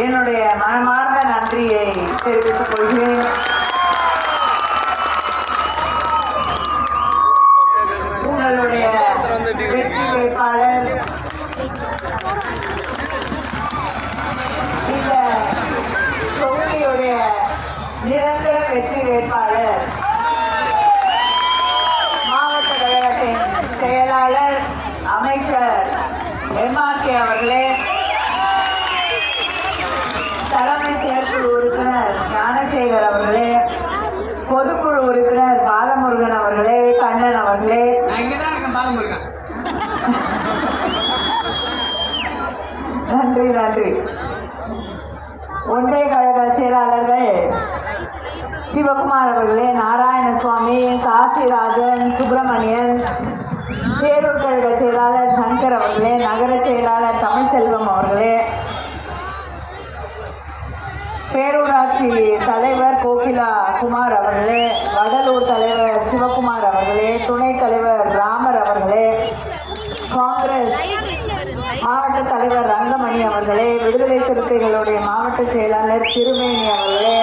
என்னுடைய மனமார்ந்த நன்றியை தெரிவித்துக் கொள்கிறேன். உங்களுடைய வெற்றி வேட்பாளர் இந்த தொகுதியுடைய நிரந்தர வெற்றி வேட்பாளர் மாவட்ட கழகத்தின் செயலாளர் அமைச்சர் MRK அவர்களே, தலைமை செயற்குழு உறுப்பினர் ஞானசேகர் அவர்களே, பொதுக்குழு உறுப்பினர் பாலமுருகன் அவர்களே, கண்ணன் அவர்களே, நன்றி நன்றி. ஒன்றிய கழக செயலாளர்கள் சிவகுமார் அவர்களே, நாராயணசுவாமி, காசிராஜன், சுப்பிரமணியன், பேரூர் கழக செயலாளர் சங்கர் அவர்களே, நகர செயலாளர் தமிழ்செல்வம் அவர்களே, பேரூராட்சி தலைவர் கோகிலா குமார் அவர்களே, வடலூர் தலைவர் சிவகுமார் அவர்களே, துணைத் தலைவர் ராமர் அவர்களே, காங்கிரஸ் மாவட்ட தலைவர் ரங்கமணி அவர்களே, விடுதலை சிறுத்தைகளுடைய மாவட்ட செயலாளர் திருமேனி அவர்களே,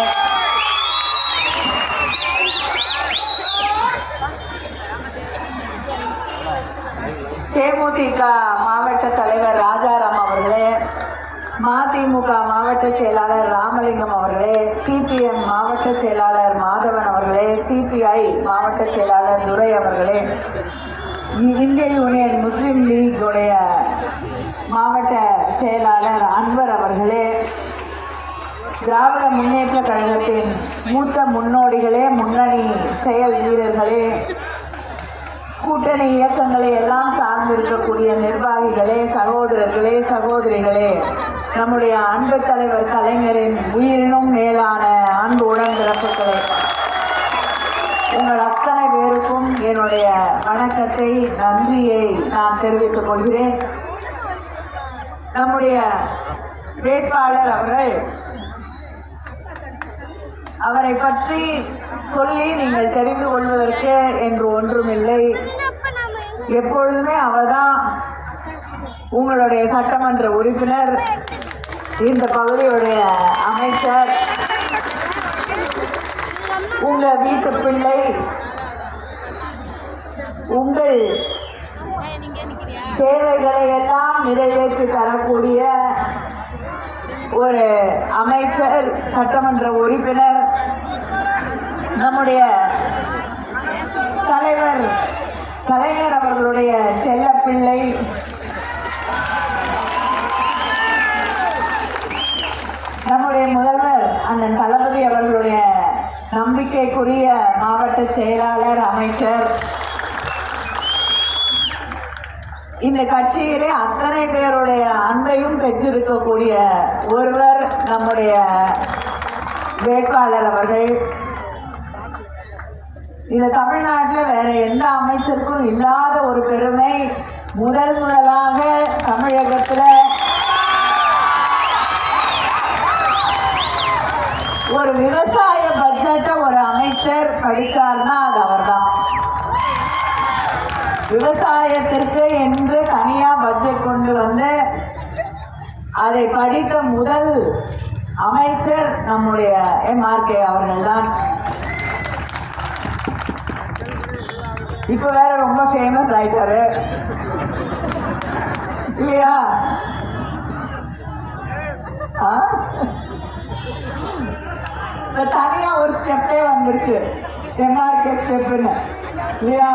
தேமுதிக மாவட்ட தலைவர் ராஜாராம் அவர்களே, மதிமுக மாவட்ட செயலாளர் ராமலிங்கம் அவர்களே, CPM மாவட்ட செயலாளர் மாதவன் அவர்களே, CPI மாவட்ட செயலாளர் துரை அவர்களே, இந்திய யூனியன் முஸ்லீம் லீக் உடைய மாவட்ட செயலாளர் அன்வர் அவர்களே, திராவிட முன்னேற்ற கழகத்தின் மூத்த முன்னோடிகளே, முன்னணி செயல் வீரர்களே, கூட்டணி இயக்கங்களை எல்லாம் சார்ந்திருக்கக்கூடிய நிர்வாகிகளே, சகோதரர்களே, சகோதரிகளே, நம்முடைய அன்பு தலைவர் கலைஞரின் உயிரினும் மேலான அன்பு உடன்பிறப்புகளே, உங்கள் அத்தனை பேருக்கும் என்னுடைய வணக்கத்தை, நன்றியை நான் தெரிவித்துக் கொள்கிறேன். நம்முடைய வேட்பாளர் அவரை பற்றி சொல்லி நீங்கள் தெரிந்து கொள்வதற்கு என்று ஒன்றுமில்லை. எப்பொழுதுமே அவர்தான் உங்களுடைய சட்டமன்ற உறுப்பினர், இந்த பகுதியுடைய அமைச்சர், உங்கள் வீட்டு பிள்ளை, உங்கள் தேவைகளை எல்லாம் நிறைவேற்றி தரக்கூடிய ஒரு அமைச்சர், சட்டமன்ற உறுப்பினர், நம்முடைய தலைவர் கலைஞர் அவர்களுடைய செல்லப்பிள்ளை, நம்முடைய முதல்வர் அண்ணன் தளபதி அவர்களுடைய நம்பிக்கைக்குரிய மாவட்ட செயலாளர், அமைச்சர். இந்த கட்சியிலே அத்தனை பேருடைய அன்பையும் பெற்றிருக்கக்கூடிய ஒருவர் நம்முடைய வேட்பாளர் அவர்கள். இந்த தமிழ்நாட்டில் வேற எந்த அமைச்சருக்கும் இல்லாத ஒரு பெருமை, முதலாக தமிழகத்தில் ஒரு விவசாய பட்ஜெட்டை ஒரு அமைச்சர் படித்தார்னா அது அவர்தான். விவசாயத்திற்கு என்று தனியாக பட்ஜெட் கொண்டு வந்து அதை படித்த முதல் அமைச்சர் நம்முடைய MRK அவர்கள்தான். இப்போ வேற ரொம்ப ஃபேமஸ் ஆயிட்டாரு இல்லையா? இப்போ தனியாக ஒரு ஸ்டெப்பே வந்துருக்கு, MRK ஸ்டெப்புன்னு இல்லையா?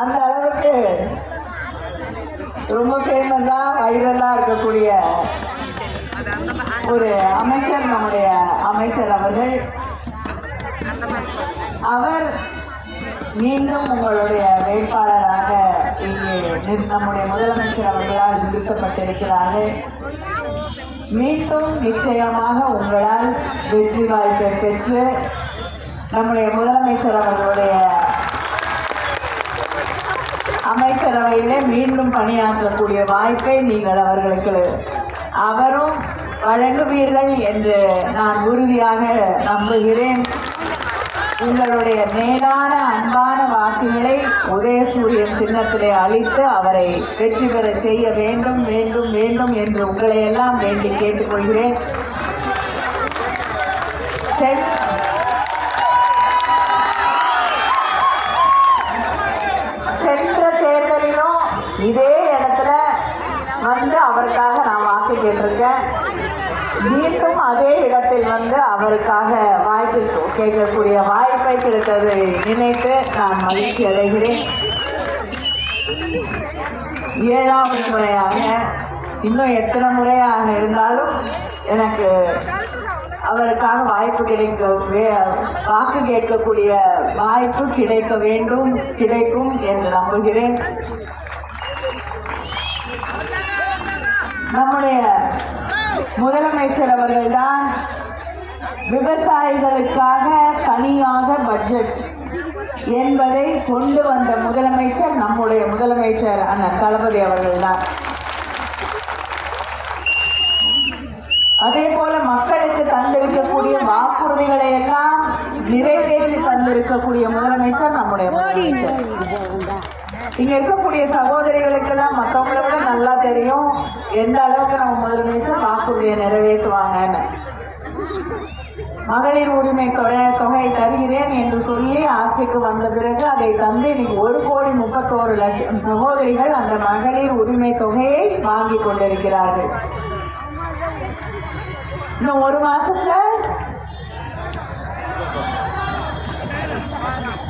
அந்த அளவுக்கு ரொம்ப ஃபேமஸாக வைரலாக இருக்கக்கூடிய ஒரு அமைச்சர் நம்முடைய அமைச்சர் அவர்கள். அவர் மீண்டும் உங்களுடைய வேட்பாளராக இங்கே நம்முடைய முதலமைச்சர் அவர்களால் நிறுத்தப்பட்டிருக்கிறார்கள். மீண்டும் நிச்சயமாக உங்களால் வெற்றி வாய்ப்பை பெற்று நம்முடைய முதலமைச்சர் அவர்களுடைய அமைச்சரவையிலே மீண்டும் பணியாற்றக்கூடிய வாய்ப்பை நீங்கள் அவரும் வழங்குவீர்கள் என்று நான் உறுதியாக நம்புகிறேன். உங்களுடைய மேலான அன்பான வாக்குகளை உதயசூரியன் சின்ன சின்னத்திலே அளித்து அவரை வெற்றி பெற செய்ய வேண்டும் வேண்டும் வேண்டும் என்று உங்களை எல்லாம் வேண்டி கேட்டுக்கொள்கிறேன். சென்ற தேர்தலிலும் இதே இடத்துல வந்து அவருக்காக நான் வாக்கு கேட்டிருக்கேன். மீண்டும் அதே இடத்தில் வந்து அவருக்காக வாய்ப்பு கேட்கக்கூடிய வாய்ப்பை கிடைத்ததை நினைத்து நான் மகிழ்ச்சி அடைகிறேன். 7வது முறையாக, இன்னும் எத்தனை முறையாக இருந்தாலும் எனக்கு அவருக்காக வாய்ப்பு வாக்கு கேட்கக்கூடிய வாய்ப்பு கிடைக்க வேண்டும், கிடைக்கும் என்று நம்புகிறேன். நம்முடைய முதலமைச்சர் அவர்கள்தான் விவசாயிகளுக்காக தனியாக பட்ஜெட் என்பதை கொண்டு வந்த முதலமைச்சர் நம்முடைய முதலமைச்சர் அண்ணன் தளபதி அவர்கள்தான். அதே போல மக்களுக்கு தந்திருக்கக்கூடிய வாக்குறுதிகளை எல்லாம் நிறைவேற்றி தந்திருக்கக்கூடிய முதலமைச்சர் நம்முடைய முதலமைச்சர். இங்க இருக்கக்கூடிய சகோதரிகளுக்கெல்லாம் மற்றவங்களை விட நல்லா தெரியும் எந்த அளவுக்கு நம்ம முதலமைச்சர் வாக்குறுதியை நிறைவேற்றுவாங்கன்னு. மகளிர் உரிமை தொகை தருகிறேன் என்று சொல்லி ஆட்சிக்கு வந்த பிறகு அதை தந்து இன்னைக்கு 1,31,00,000 சகோதரிகள் அந்த மகளிர் உரிமை தொகையை வாங்கி கொண்டிருக்கிறார்கள். இன்னும் ஒரு மாசத்துல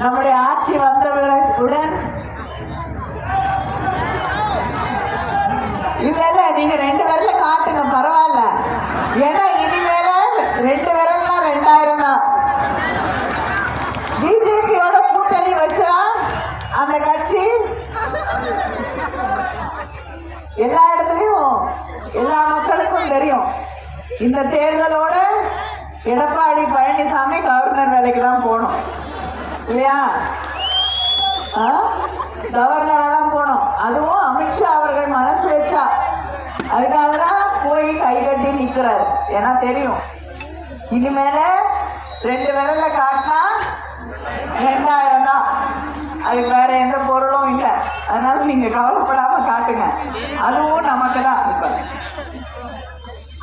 நம்முடைய ஆட்சி வந்தவுடன் இல்ல நீங்க 2 விரல காட்டுங்க பரவாயில்ல. ஏன்னா இனிமேல 2 விரல்னா 2000 தான். பிஜேபியோட கூட்டணி வச்சா அந்த கட்சி எல்லா இடத்துலயும் எல்லா மக்களுக்கும் தெரியும். இந்த தேர்தலோட எடப்பாடி பழனிசாமி கவர்னர் வேலைக்கு தான் போகணும் இல்லையா? கவர்னராக தான் போகணும். அதுவும் அமித்ஷா அவர்கள் மனசு வச்சா அதுக்காக தான் போய் கை கட்டி நிற்கிறாரு. ஏன்னா தெரியும் இனிமேல 2 விரல காட்டினா 2000 தான். அதுக்கு வேற எந்த பொருளும் இல்லை. அதனால நீங்க கவலைப்படாம காட்டுங்க. அதுவும் நமக்கு தான். இப்ப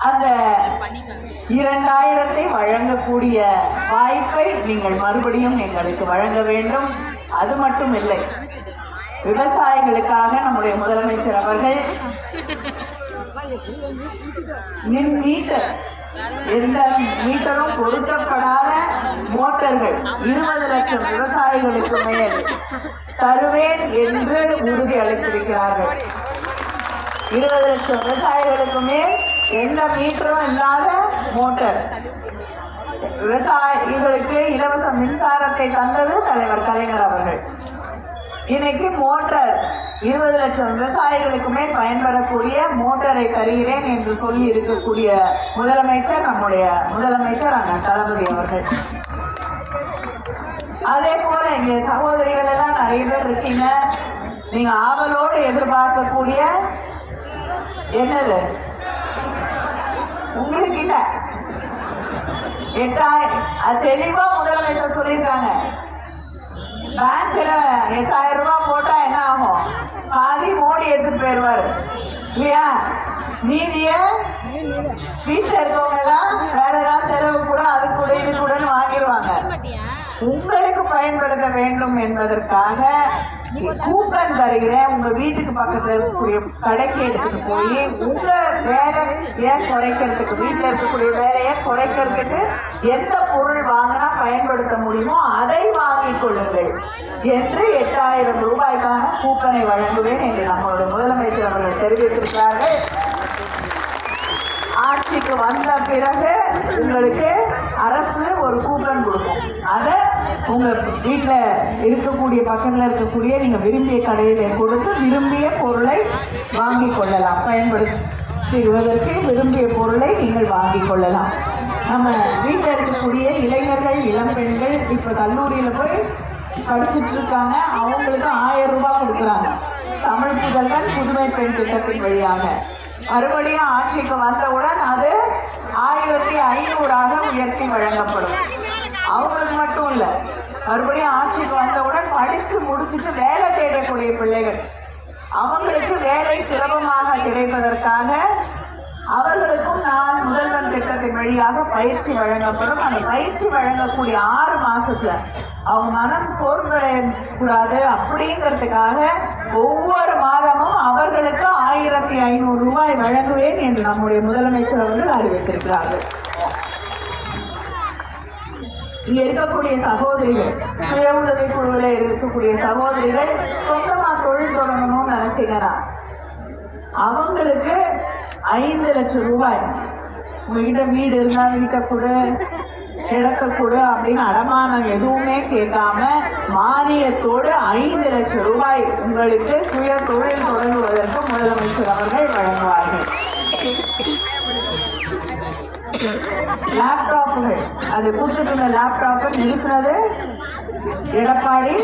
அந்த 2000 வழங்கக்கூடிய வாய்ப்பை நீங்கள் மறுபடியும் எங்களுக்கு வழங்க வேண்டும். அது மட்டும் இல்லை, விவசாயிகளுக்காக நம்முடைய முதலமைச்சர் அவர்கள் மின் மீட்டர், எந்த மீட்டரும் பொருத்தப்படாத மோட்டர்கள் 20 லட்சம் விவசாயிகளுக்கு மேல் தருவேன் என்று உறுதி அளித்திருக்கிறார்கள். 20 லட்சம் விவசாயிகளுக்கு மேல் எந்த மீட்டரும் இல்லாத மோட்டர் விவசாயிகளுக்கு இலவச மின்சாரத்தை தந்தது தலைவர் கலைஞர் அவர்கள். இன்னைக்கு மோட்டார் 20 லட்சம் விவசாயிகளுக்கு மேல் பயன்படக்கூடிய மோட்டாரை தருகிறேன் என்று சொல்லி இருக்கக்கூடிய முதலமைச்சர் நம்முடைய முதலமைச்சர் அண்ணன் தளபதி அவர்கள். அதே போல இங்க சகோதரிகள் எல்லாம் நிறைய பேர் இருக்கீங்க. நீங்க ஆவலோடு எதிர்பார்க்கக்கூடிய என்னது உங்களுக்கு இல்ல 8000 அது தெளிவா முதலமைச்சர் சொல்லியிருக்காங்க. பேங்க்ல 8000 ரூபாய் போட்டா என்ன ஆகும்? பாதி மோடி எடுத்துட்டு போயிடுவாரு இல்லையா? மீதிய வீட்டில் இருக்கவங்க எல்லாம் வேற ஏதாவது செலவு கூட அது கூட இது கூட வாங்கிடுவாங்க. உங்களுக்கு பயன்படுத்த வேண்டும் என்பதற்காக கூப்பன் தருகிறேன். உங்க வீட்டுக்கு பக்கத்துல இருக்கக்கூடிய கடைக்கு எடுத்துட்டு போய் உங்க வேலையை குறைக்கிறதுக்கு, வீட்டில் இருக்கக்கூடிய வேலையை குறைக்கிறதுக்கு எந்த பொருள் வாங்கினா பயன்படுத்த முடியுமோ அதை வாங்கிக் கொள்ளுங்கள் என்று 8000 ரூபாய்க்கான கூப்பனை வழங்குவேன் என்று நம்மளுடைய முதலமைச்சர் அவர்கள் தெரிவித்திருக்கிறார்கள். ஆட்சிக்கு வந்த பிறகு உங்களுக்கு அரசு ஒரு கூப்பன் கொடுக்கும். அதை உங்க வீட்டில் இருக்கக்கூடிய பக்கத்தில் இருக்கக்கூடிய நீங்க விரும்பிய கடையில கொடுத்து விரும்பிய பொருளை வாங்கி கொள்ளலாம். பயன்படுத்துவதற்கு விரும்பிய பொருளை நீங்கள் வாங்கி கொள்ளலாம். நம்ம வீட்டில் இருக்கக்கூடிய இளைஞர்கள், இளம் பெண்கள் இப்ப கல்லூரியில போய் படிச்சுட்டு இருக்காங்க. அவங்களுக்கு 1000 ரூபாய் கொடுக்குறாங்க தமிழ் புதல்வன் புதுமை பெண் திட்டத்தின் வழியாக. மறுபடியும் ஆட்சிக்கு வந்தவுடன் அது 1500 உயர்த்தி வழங்கப்படும். அவங்களுக்கு மட்டும் இல்லை, மறுபடியும் ஆட்சிக்கு வந்தவுடன் படித்த படிச்சு முடிச்சுட்டு வேலை தேடக்கூடிய பிள்ளைகள், அவங்களுக்கு வேலை சுலபமாக கிடைப்பதற்காக அவர்களுக்கும் நான் முதல்வன் திட்டத்தின் வழியாக பயிற்சி வழங்கப்படும். அந்த பயிற்சி வழங்கக்கூடிய 6 மாசத்துல அவங்க மனம் சோர்வடையக்கூடாது அப்படிங்கிறதுக்காக ஒவ்வொரு மாதமும் அவர்களுக்கு 1500 ரூபாய் வழங்குவேன் என்று நம்முடைய முதலமைச்சர் அவர்கள் அறிவித்திருக்கிறார்கள். இங்க இருக்கக்கூடிய சகோதரிகள், சுய உதவி குழுவில் இருக்கக்கூடிய சகோதரிகள் சொந்தமா தொழில் தொடங்கணும்னு நினைச்சீங்கன்னா அவங்களுக்கு 5 லட்சம் ரூபாய், உங்ககிட்ட வீடு இருந்தா வீட்டை கொடு, இடத்தை கொடு அப்படின்னு அடமானம் எதுவுமே கேட்காம மானியத்தோடு 5 லட்சம் ரூபாய் உங்களுக்கு சுய தொழில் தொடங்குவதற்கு முதலமைச்சர் அவர்கள் வழங்குவார்கள். லேப்டாப்புகள், அது கொடுத்துட்டு லேப்டாப்பை நிறுத்தினது எடப்பாடி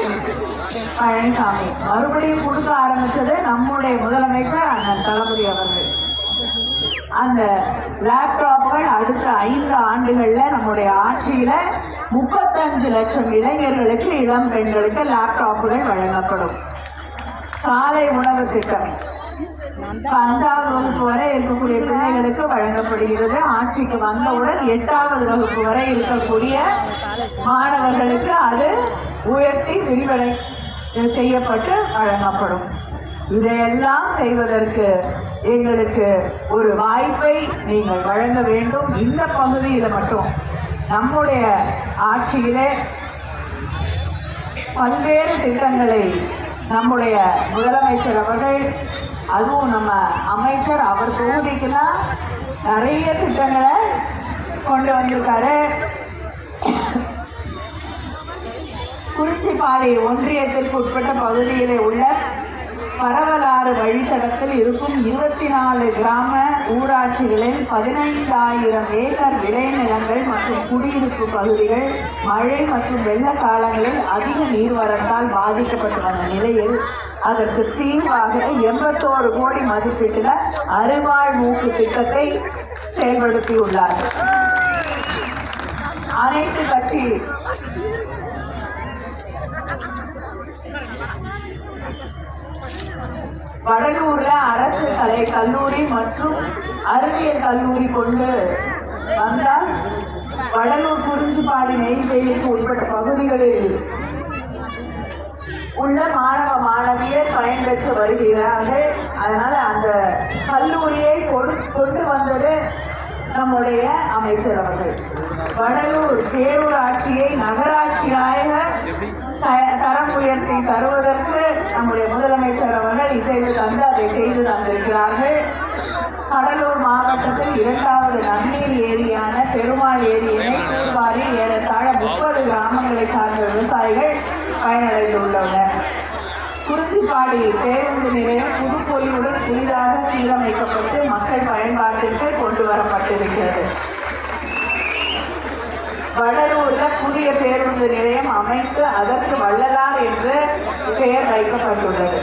பழனிசாமி, மறுபடியும் கொடுக்க ஆரம்பிச்சது நம்முடைய முதலமைச்சர் அண்ணன் தளபதி அவர்கள். அந்த லேப்டாப்புகள் அடுத்த 5 ஆண்டுகள்ல நம்முடைய ஆட்சியில 35 லட்சம் இளைஞர்களுக்கு, இளம் பெண்களுக்கு லேப்டாப்புகள் வழங்கப்படும். காலை உணவு திட்டம் 5ஆவது வகுப்பு வரை இருக்கக்கூடிய பிள்ளைகளுக்கு வழங்கப்படுகிறது. ஆட்சிக்கு வந்தவுடன் 8ஆவது வகுப்பு வரை இருக்கக்கூடிய மாணவர்களுக்கு அது உயர்த்தி விரிவடை செய்யப்பட்டு வழங்கப்படும். இதையெல்லாம் செய்வதற்கு எங்களுக்கு ஒரு வாய்ப்பை நீங்கள் வழங்க வேண்டும். இந்த பகுதியில் மட்டும் நம்முடைய ஆட்சியிலே பல்வேறு திட்டங்களை நம்முடைய முதலமைச்சர் அவர்கள், அதுவும் நம்ம அமைச்சர் அவர் தொகுதிக்குன்னா நிறைய திட்டங்களை கொண்டு வந்திருக்காரு. குறிஞ்சிப்பாடி ஒன்றியத்திற்கு உட்பட்ட பகுதியிலே உள்ள பரவலாறு வழித்தடத்தில் இருக்கும் 24 கிராம ஊராட்சிகளில் 15,000 ஏக்கர் விளைநிலங்கள் மற்றும் குடியிருப்பு பகுதிகள் மழை மற்றும் வெள்ள காலங்களில் அதிக நீர்வரத்தால் பாதிக்கப்பட்டு வந்த நிலையில் அதற்கு தீர்வாக 81 கோடி மதிப்பீட்டில் அறுவாழ் மூக்கு திட்டத்தை செயல்படுத்தியுள்ளார். அனைத்து கட்சி வடலூர்ல அரசு கலை கல்லூரி மற்றும் அறிவியல் கல்லூரி கொண்டு வந்தால் வடலூர் குறிஞ்சிப்பாடி நெய்வேலிக்கு உட்பட்ட பகுதிகளில் உள்ள மாணவ மாணவியர் பயன்பெற்று வருகிறார்கள். அதனால அந்த கல்லூரியை கொண்டு வந்தது நம்முடைய அமைச்சர் அவர்கள். வடலூர் பேரூராட்சியை நகராட்சியாக தரம் உயர்த்தி தருவதற்கு நம்முடைய முதலமைச்சர் அவர்கள் இசைவு தந்து அதை செய்து தந்திருக்கிறார்கள். கடலூர் மாவட்டத்தில் 2வது நன்னீர் ஏரியான பெருமாள் ஏரியினை தூர்வாரி ஏறத்தாழ 30 கிராமங்களை சார்ந்த விவசாயிகள் பயனடைந்துள்ளனர். குறிஞ்சிப்பாடி பேருந்து நிலையம் புதுப்பொலியுடன் புதிதாக சீரமைக்கப்பட்டு மக்கள் பயன்பாட்டிற்கு கொண்டு வரப்பட்டிருக்கிறது. வடலூர்ல புதிய பேருந்து நிலையம் அமைத்து அதற்கு வள்ளலார் என்று பெயர் வைக்கப்பட்டுள்ளது.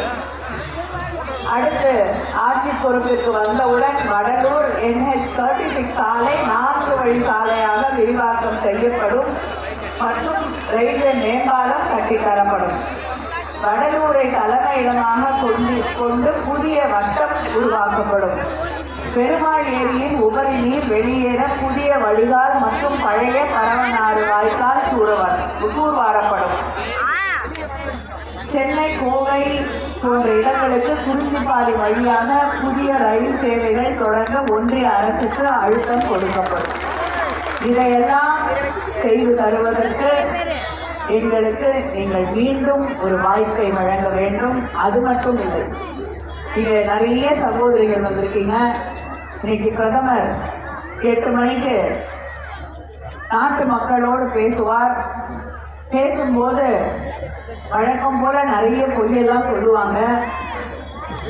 அடுத்து ஆட்சி பொறுப்பிற்கு வந்தவுடன் வடலூர் NH36 சாலை 4 வழி சாலையாக விரிவாக்கம் செய்யப்படும் மற்றும் ரயில்வே மேம்பாலம் கட்டித்தரப்படும். வடலூரை தலைமையிடமாக கொண்டு புதிய வட்டம் உருவாக்கப்படும். பெருமாள் ஏரியின் உபரி நீர் வெளியேற புதிய வடிகால் மற்றும் பழைய பரவனாறு வாய்க்கால் தூர்வாரப்படும். சென்னை, கோவை போன்ற இடங்களுக்கு குறிஞ்சிப்பாடி வழியாக புதிய ரயில் சேவைகள் தொடங்க ஒன்றிய அரசுக்கு அழுத்தம் கொடுக்கப்படும். இதையெல்லாம் செய்து தருவதற்கு எங்களுக்கு நீங்கள் மீண்டும் ஒரு வாய்ப்பை வழங்க வேண்டும். அது மட்டும் இல்லை, இங்கே நிறைய சகோதரிகள் வந்திருக்கீங்க. இன்னைக்கு பிரதமர் 8 மணிக்கு நாட்டு மக்களோடு பேசுவார். பேசும்போது வழக்கம் போல நிறைய பொய்யெல்லாம் சொல்லுவாங்க.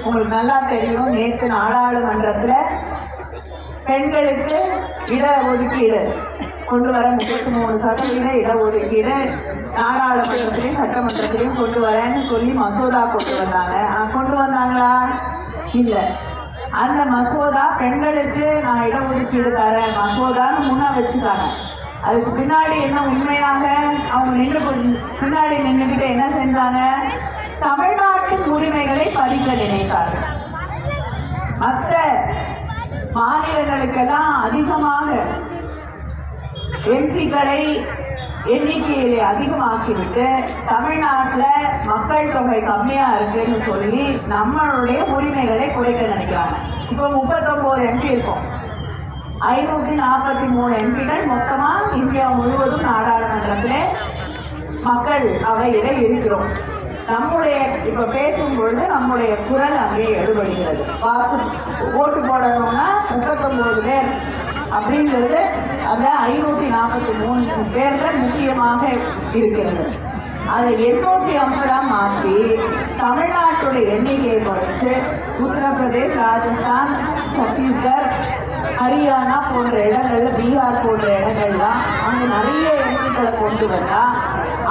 உங்களுக்கு நல்லா தெரியும், நேற்று நாடாளுமன்றத்தில் பெண்களுக்கு இட ஒதுக்கீடு கொண்டு வர 33% இடஒதுக்கீடு நாடாளுமன்றத்திலையும் சட்டமன்றத்திலையும் கொண்டு வரேன்னு சொல்லி மசோதா கொண்டு வந்தாங்க. கொண்டு வந்தாங்களா? இல்லை. அந்த மசோதா பெண்களுக்கு நான் இடஒதுக்கீடு தரேன் மசோதான்னு முன்ன வச்சுட்டாங்க. அதுக்கு பின்னாடி என்ன உண்மையாக அவங்க பின்னாடி நின்றுக்கிட்டு என்ன செஞ்சாங்க? தமிழ்நாட்டின் உரிமைகளை பறிக்க நினைத்தார்கள். மற்ற மாநிலங்களுக்கெல்லாம் அதிகமாக எம்பிக்களை எண்ணிக்கையிலே அதிகமாக்கிவிட்டு தமிழ்நாட்டில் மக்கள் தொகை கம்மியா இருக்குன்னு சொல்லி நம்மளுடைய உரிமைகளை குறைக்க நினைக்கிறாங்க. இப்போ 39 எம்பி இருக்கும், 543 எம்பிகள் மொத்தமா இந்தியா முழுவதும் நாடாளுமன்றத்திலே மக்கள் அவையில இருக்கிறோம். நம்முடைய இப்ப பேசும்பொழுது நம்முடைய குரல் அங்கே எடுபடுகிறது. ஓட்டு போடணும்னா 39 பேர் அப்படிங்கிறது அந்த 543 பேர்ல முக்கியமாக இருக்கிறது. அதை 850 மாற்றி தமிழ்நாட்டுடைய எண்ணிக்கையை குறைச்சு உத்தரப்பிரதேஷ், ராஜஸ்தான், சத்தீஸ்கர், ஹரியானா போன்ற இடங்கள்ல, பீகார் போன்ற இடங்கள்லாம் அங்கே நிறைய எண்ணிக்கைகளை கொண்டு வந்தா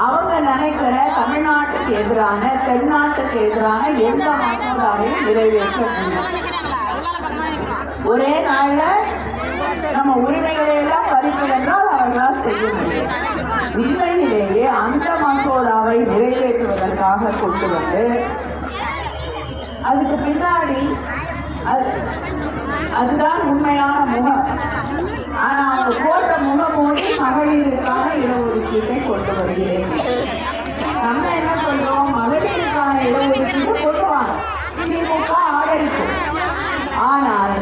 அவங்க நினைக்கிற தமிழ்நாட்டுக்கு எதிரான, தென்னாட்டுக்கு எதிரான எந்த மசோதாவையும் நிறைவேற்ற முடியும். ஒரே நாள்ல நம்ம உரிமைகளை எல்லாம் பறிப்பதென்றால் அவர்களால் செய்ய முடியும். உண்மையிலேயே அந்த மசோதாவை நிறைவேற்றுவதற்காக கொண்டு வந்து அதுக்கு பின்னாடி அதுதான் உண்மையான முகம். ஆனா அவங்க போட்ட முகமூடி மகளிருக்கான இடஒதுக்கீட்டை கொண்டு வருகிறேன். நம்ம என்ன சொல்றோம்? மகளிருக்கான இடஒதுக்கீடு கொண்டு வாங்க, திமுக ஆதரிக்கும். ஆனால்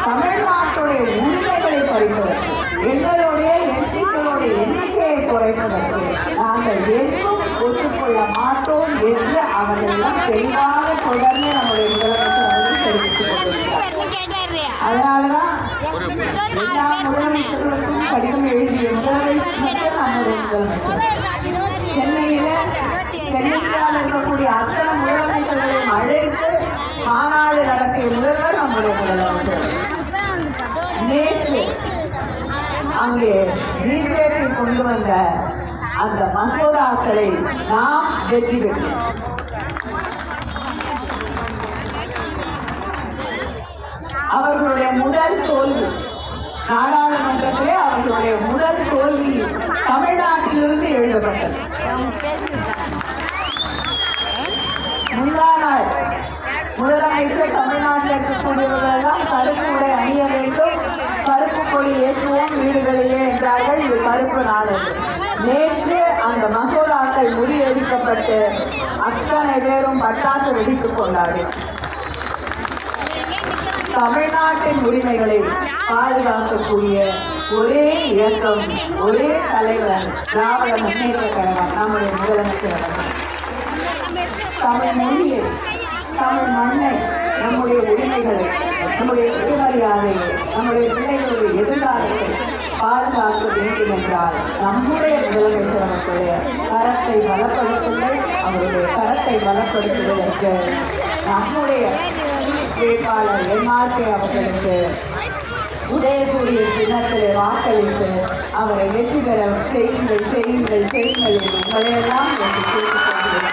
தமிழ்நாட்டுடைய உரிமைகளை பறிப்பதற்கு, எங்களுடைய எம்பிக்களுடைய எண்ணிக்கையை குறைப்பதற்கு நாங்கள் என்றும் ஒத்துக்கொள்ள மாட்டோம் என்று அவர்களெல்லாம் தெளிவாக தொடர்ந்து நம்முடைய முதலமைச்சர் அவர்கள் தெரிவித்துக் கொண்டிருக்கிறார். அதனாலதான் எல்லா முதலமைச்சர்களுக்கும் கடிதம் எழுதிய முதலமைச்சர் நம்முடைய முதலமைச்சர். சென்னையில தென்னிந்தியாவில் இருக்கக்கூடிய அத்தனை முதலமைச்சர்களையும் அழைத்து மாநாடு நடத்திய முதல்வர் நம்முடைய முதலமைச்சர். நேற்று அங்கே பிஜேபி கொண்டு வந்த அந்த மசோதாக்களை நாம் வெற்றி பெற்றோம். அவர்களுடைய முதல் தோல்வி நாடாளுமன்றத்திலே, அவர்களுடைய முதல் தோல்வி தமிழ்நாட்டிலிருந்து எழுதப்பட்டது. முந்தா நாள் முதலமைச்சர் தமிழ்நாட்டில் இருக்கக்கூடியவர்கள் எல்லாம் கருப்பு உடை அணிய வேண்டும், கருப்பு கொடி ஏற்றுவோம் வீடுகளிலே என்றார்கள். இது கருப்பு நாள் என்று. நேற்று அந்த மசோதாக்கள் முறியடிக்கப்பட்டு அத்தனை பேரும் பட்டாசு வெடித்துக் கொண்டாடி தமிழ்நாட்டின் உரிமைகளை பாதுகாக்கக்கூடிய ஒரே இயக்கம், ஒரே தலைவர் திராவிட முன்னேற்ற கழகம், நம்முடைய முதலமைச்சர். தமிழ் மொழியை, தமிழ் மண்ணை, நம்முடைய உரிமைகளை, நம்முடைய சுயமரியாதையை, நம்முடைய பிள்ளைகளுடைய எதிர்காலத்தை பாதுகாக்க வேண்டும் என்றால் நம்முடைய முதலமைச்சர் அவர்களுடைய கரத்தை பலப்படுத்துங்கள். அவருடைய கரத்தை பலப்படுத்துவதற்கு நம்முடைய வேட்பாளர் MRK அவர்களுக்கு உதயசூரிய தினத்திலே வாக்களித்து அவரை வெற்றி பெற செய்யுங்கள் செய்யுங்கள் செய்யுங்கள் என்று உங்களையெல்லாம் கேட்டுக்கொள்கிறேன்.